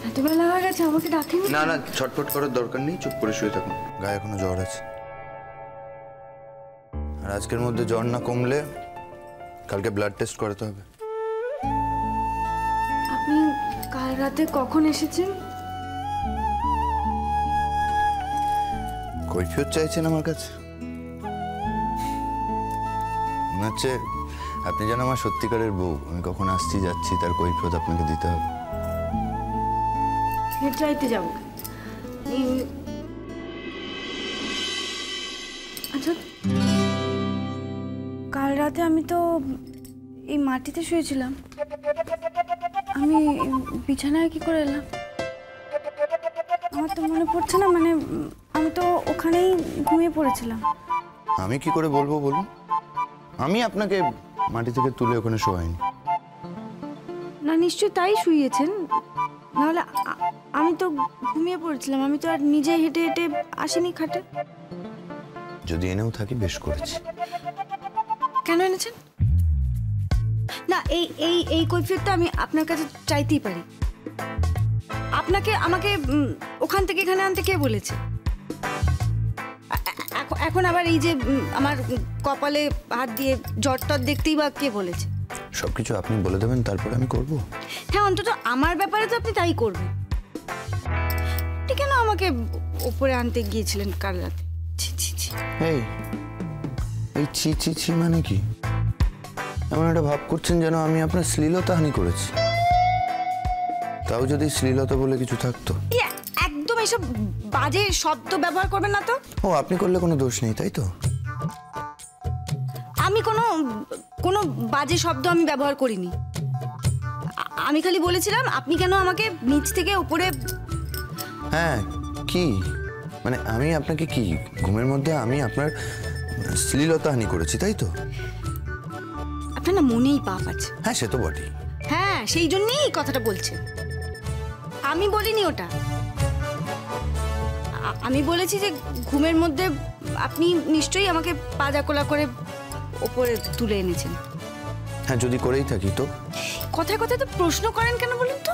এত বেলা হয়ে গেছে, আমাকে ডাকেনি? না না, ছটফট করার দরকার নেই, চুপ করে শুয়ে থাকুন। গায়ে এখনো জ্বর আছে, আর আজকের মধ্যে জ্বর না কমলে কালকে ব্লাড টেস্ট করাতে হবে। আপনি কাল রাতে কখন এসেছেন? কৈফিয়ত চাইছেন আমার কাছে? মনে হচ্ছে আপনি যেন আমার সত্যিকারের বউ। আমি কখন আসছি যাচ্ছি তার কৈফিয়ত আপনাকে দিতে হবে। চাইতে যাবো? আচ্ছা, কাল রাতে আমি তো এই মাটিতে শুয়েছিলাম, আমি বিছানায় কি করে এলাম আমার তো মনে পড়ছে না। মানে আমি তো ওখানেই ঘুমিয়ে পড়েছিলাম। আমি কি করে বলবো বলুন? আমি আপনাকে মাটি থেকে তুলে ওখানে শোয়াইনি। না, নিশ্চয়ই তাই শুয়েছেন, নাহলে আমি তো ঘুমিয়ে পড়েছিলাম। আমি তো আর নিজে হেঁটে হেঁটে আসিনি খাটে। যদি এনেও থাকি বেশ করেছি। কেন এনেছেন? না, এই এই এই কৈফিয়তটা আমি আপনার কাছে চাইতেই পারি। আপনাকে আমাকে ওখান থেকে এখানে আনতে কে বলেছে? এখন আবার এই যে আমার কপালে হাত দিয়ে জ্বর টর দেখতেই বা কে বলেছে? সবকিছু আপনি বলে দেবেন, তারপরে আমি করব। হ্যাঁ, অন্তত আমার ব্যাপারে তো আপনি তাই করবেন। ঠিক কেন আমাকে উপরে আনতে গিয়েছিলেন কাল রাতে? ছি ছি ছি। এই ছি ছি ছি মানে কি? এমন একটা ভাব করছেন যেন আমি আপনার শ্লীলতাহানি করেছি। তাও যদি শ্লীলতা বলে কিছু থাকতো। একদম এসব বাজে শব্দ ব্যবহার করবেন না তো। ও, আপনি করলে কোনো দোষ নেই তাই তো? আমি কোনো বাজে শব্দ আমি ব্যবহার করিনি। আমি খালি বলেছিলাম আপনি কেন আমাকে নিচ থেকে উপরে। হ্যাঁ, কি মানে আমি আপনাকে কি ঘুমের মধ্যে আমি আপনার শ্লীলতাহানি করেছি তাই তো? আপনার না মনেই পাপ আছে। হ্যাঁ, সে তো বটেই। হ্যাঁ, সেই জন্যই এই কথাটা বলছেন। আমি বলিনি ওটা। আমি বলেছি যে ঘুমের মধ্যে আপনি নিশ্চয়ই আমাকে পাজাকোলা করে ওপরে তুলে এনেছেন। হ্যাঁ, যদি করেই থাকি তো। কথায় কথায় তো প্রশ্ন করেন কেন বলুন তো?